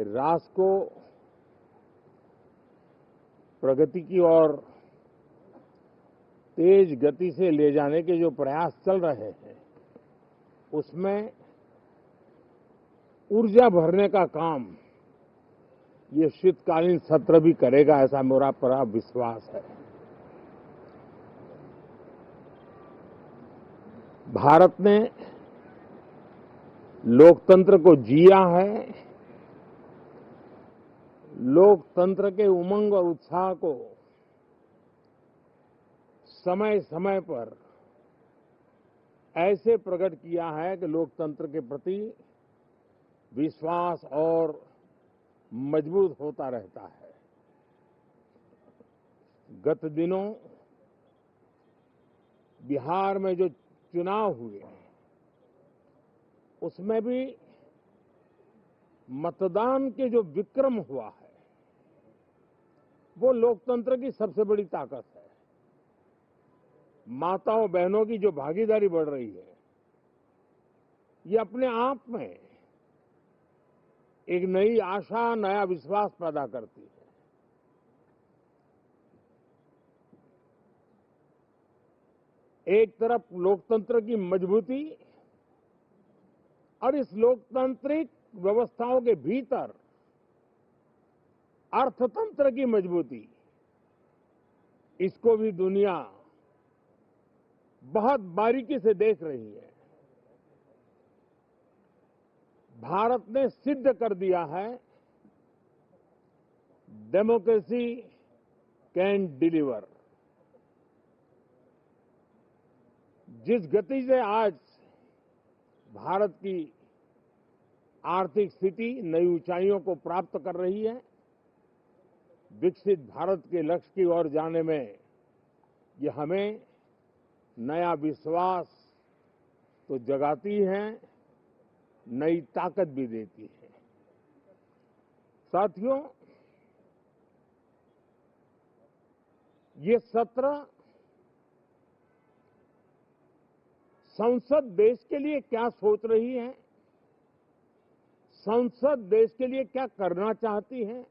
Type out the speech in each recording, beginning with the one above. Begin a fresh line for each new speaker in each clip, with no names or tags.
राष्ट्र को प्रगति की ओर तेज गति से ले जाने के जो प्रयास चल रहे हैं, उसमें ऊर्जा भरने का काम ये शीतकालीन सत्र भी करेगा, ऐसा मेरा पूरा विश्वास है। भारत ने लोकतंत्र को जिया है, लोकतंत्र के उमंग और उत्साह को समय समय पर ऐसे प्रकट किया है कि लोकतंत्र के प्रति विश्वास और मजबूत होता रहता है। गत दिनों बिहार में जो चुनाव हुए, उसमें भी मतदान के जो विक्रम हुआ है, वो लोकतंत्र की सबसे बड़ी ताकत है। माताओं बहनों की जो भागीदारी बढ़ रही है, ये अपने आप में एक नई आशा, नया विश्वास पैदा करती है। एक तरफ लोकतंत्र की मजबूती और इस लोकतांत्रिक व्यवस्थाओं के भीतर अर्थतंत्र की मजबूती, इसको भी दुनिया बहुत बारीकी से देख रही है। भारत ने सिद्ध कर दिया है, डेमोक्रेसी कैन डिलीवर। जिस गति से आज भारत की आर्थिक स्थिति नई ऊंचाइयों को प्राप्त कर रही है, विकसित भारत के लक्ष्य की ओर जाने में ये हमें नया विश्वास तो जगाती है, नई ताकत भी देती है। साथियों, ये सत्र संसद देश के लिए क्या सोच रही है, संसद देश के लिए क्या करना चाहती है,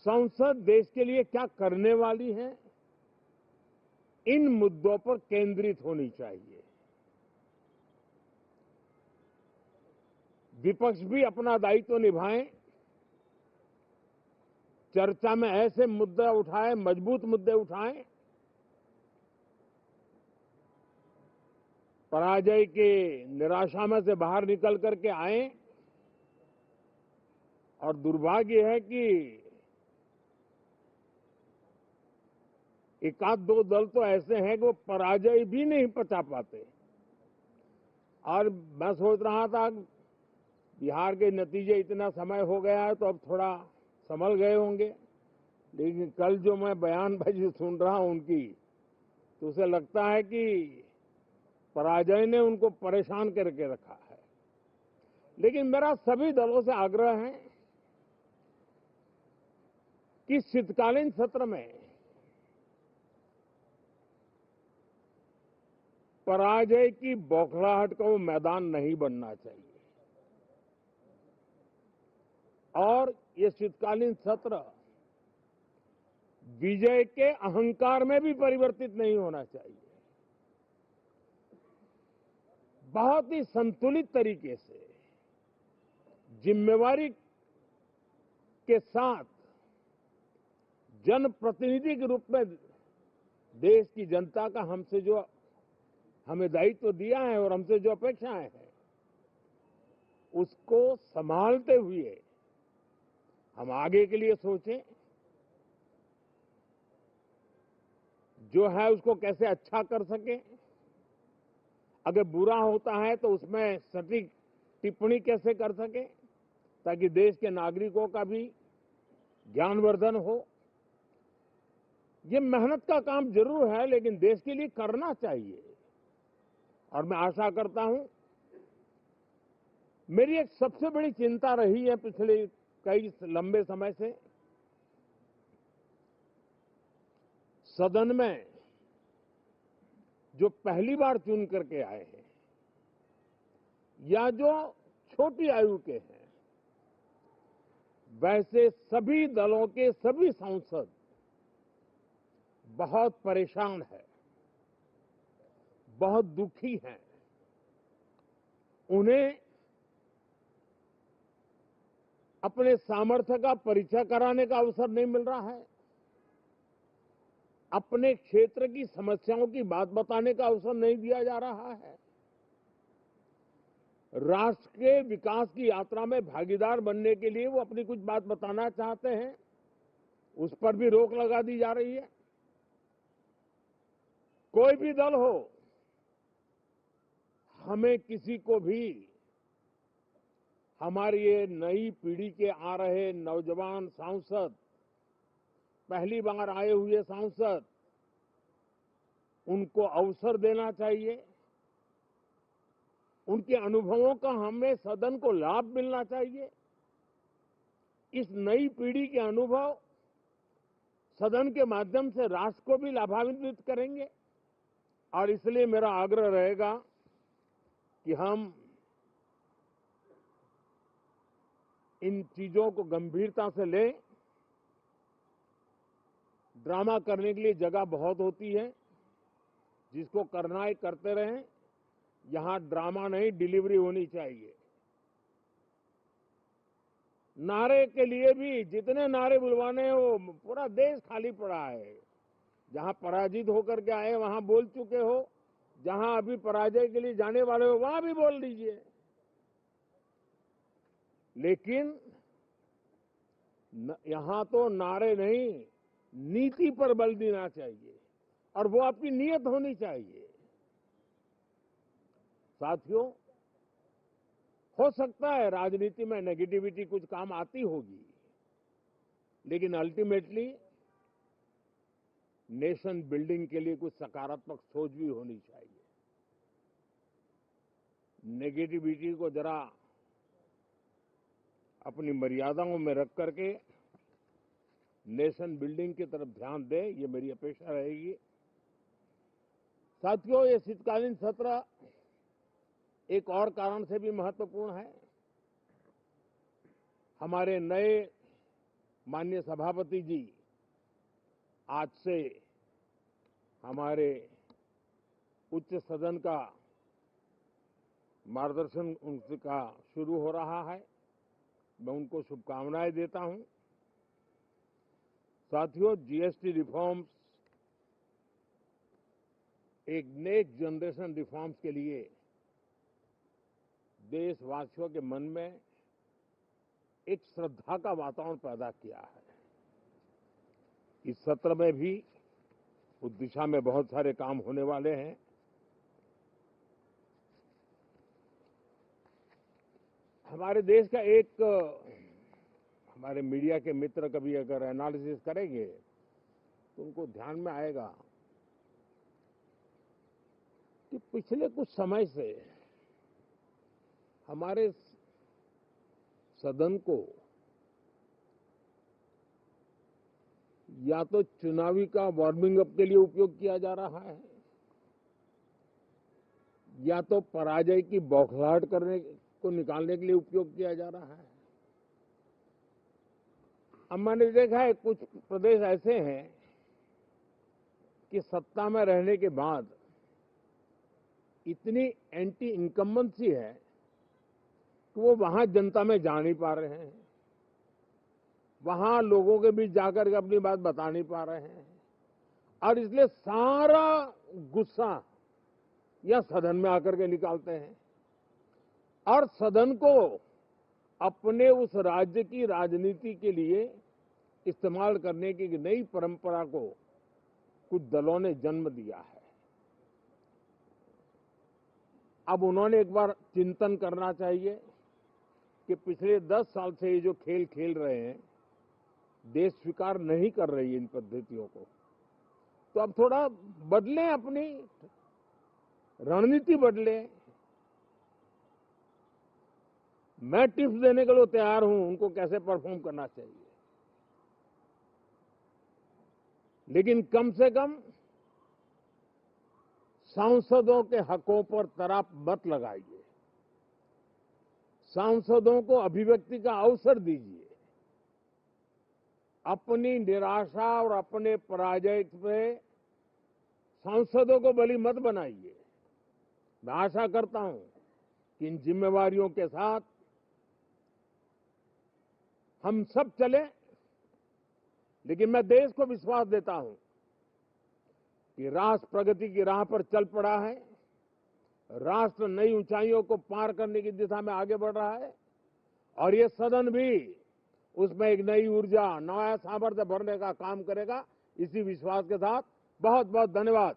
संसद देश के लिए क्या करने वाली है, इन मुद्दों पर केंद्रित होनी चाहिए। विपक्ष भी अपना दायित्व निभाएं, चर्चा में ऐसे मुद्दे उठाएं, मजबूत मुद्दे उठाएं, पराजय के निराशा में से बाहर निकल करके आए। और दुर्भाग्य है कि एक आध दो दल तो ऐसे हैं कि वो पराजय भी नहीं पचा पाते। और मैं सोच रहा था बिहार के नतीजे इतना समय हो गया है तो अब थोड़ा संभल गए होंगे, लेकिन कल जो मैं बयानबाजी सुन रहा हूं उनकी, तो उसे लगता है कि पराजय ने उनको परेशान करके रखा है। लेकिन मेरा सभी दलों से आग्रह है कि शीतकालीन सत्र में पराजय की बौखलाहट का वो मैदान नहीं बनना चाहिए। और ये शीतकालीन सत्र विजय के अहंकार में भी परिवर्तित नहीं होना चाहिए। बहुत ही संतुलित तरीके से, जिम्मेवारी के साथ, जनप्रतिनिधि के रूप में देश की जनता का हमसे जो हमें दायित्व दिया है और हमसे जो अपेक्षाएं हैं, उसको संभालते हुए हम आगे के लिए सोचें, जो है उसको कैसे अच्छा कर सके। अगर बुरा होता है तो उसमें सटीक टिप्पणी कैसे कर सके, ताकि देश के नागरिकों का भी ज्ञानवर्धन हो। ये मेहनत का काम जरूर है, लेकिन देश के लिए करना चाहिए। और मैं आशा करता हूं, मेरी एक सबसे बड़ी चिंता रही है पिछले कई लंबे समय से, सदन में जो पहली बार चुन करके आए हैं या जो छोटी आयु के हैं, वैसे सभी दलों के सभी सांसद बहुत परेशान हैं, बहुत दुखी हैं। उन्हें अपने सामर्थ्य का परिचय कराने का अवसर नहीं मिल रहा है, अपने क्षेत्र की समस्याओं की बात बताने का अवसर नहीं दिया जा रहा है। राष्ट्र के विकास की यात्रा में भागीदार बनने के लिए वो अपनी कुछ बात बताना चाहते हैं, उस पर भी रोक लगा दी जा रही है। कोई भी दल हो, हमें किसी को भी हमारी ये नई पीढ़ी के आ रहे नौजवान सांसद, पहली बार आए हुए सांसद, उनको अवसर देना चाहिए। उनके अनुभवों का हमें सदन को लाभ मिलना चाहिए। इस नई पीढ़ी के अनुभव सदन के माध्यम से राष्ट्र को भी लाभान्वित करेंगे। और इसलिए मेरा आग्रह रहेगा कि हम इन चीजों को गंभीरता से लें। ड्रामा करने के लिए जगह बहुत होती है, जिसको करना है करते रहें। यहां ड्रामा नहीं, डिलीवरी होनी चाहिए। नारे के लिए भी जितने नारे बुलवाने हैं, वो पूरा देश खाली पड़ा है। जहां पराजित होकर के आए वहां बोल चुके हो, जहां अभी पराजय के लिए जाने वाले हो वहां भी बोल दीजिए। लेकिन यहां तो नारे नहीं, नीति पर बल देना चाहिए, और वो आपकी नीयत होनी चाहिए। साथियों, हो सकता है राजनीति में नेगेटिविटी कुछ काम आती होगी, लेकिन अल्टीमेटली नेशन बिल्डिंग के लिए कुछ सकारात्मक सोच भी होनी चाहिए। नेगेटिविटी को जरा अपनी मर्यादाओं में रख करके नेशन बिल्डिंग की तरफ ध्यान दे, ये मेरी अपेक्षा रहेगी। साथियों, ये शीतकालीन सत्र एक और कारण से भी महत्वपूर्ण है। हमारे नए माननीय सभापति जी आज से हमारे उच्च सदन का मार्गदर्शन उनका शुरू हो रहा है। मैं उनको शुभकामनाएं देता हूं। साथियों, जीएसटी रिफॉर्म्स एक नेक्स्ट जनरेशन रिफॉर्म्स के लिए देशवासियों के मन में एक श्रद्धा का वातावरण पैदा किया है। इस सत्र में भी उस दिशा में बहुत सारे काम होने वाले हैं। हमारे देश का एक हमारे मीडिया के मित्र कभी अगर एनालिसिस करेंगे तो उनको ध्यान में आएगा कि पिछले कुछ समय से हमारे सदन को या तो चुनावी का वार्मिंग अप के लिए उपयोग किया जा रहा है, या तो पराजय की बौखलाहट करने को निकालने के लिए उपयोग किया जा रहा है। अब मैंने देखा है कुछ प्रदेश ऐसे हैं कि सत्ता में रहने के बाद इतनी एंटी इनकम्बेंसी है कि वो वहां जनता में जा नहीं पा रहे हैं, वहां लोगों के बीच जाकर के अपनी बात बता नहीं पा रहे हैं, और इसलिए सारा गुस्सा या सदन में आकर के निकालते हैं और सदन को अपने उस राज्य की राजनीति के लिए इस्तेमाल करने की नई परंपरा को कुछ दलों ने जन्म दिया है। अब उन्होंने एक बार चिंतन करना चाहिए कि पिछले 10 साल से ये जो खेल खेल रहे हैं, देश स्वीकार नहीं कर रही है इन पद्धतियों को, तो अब थोड़ा बदलें, अपनी रणनीति बदलें। मैं टिप्स देने के लिए तैयार हूं उनको कैसे परफॉर्म करना चाहिए, लेकिन कम से कम सांसदों के हकों पर तराप मत लगाइए। सांसदों को अभिव्यक्ति का अवसर दीजिए। अपनी निराशा और अपने पराजय पे सांसदों को बलि मत बनाइए। मैं आशा करता हूं कि इन जिम्मेवारियों के साथ हम सब चले, लेकिन मैं देश को विश्वास देता हूं कि राष्ट्र प्रगति की राह पर चल पड़ा है। राष्ट्र नई ऊंचाइयों को पार करने की दिशा में आगे बढ़ रहा है और ये सदन भी उसमें एक नई ऊर्जा, नया सामर्थ्य भरने का काम करेगा। इसी विश्वास के साथ बहुत बहुत धन्यवाद।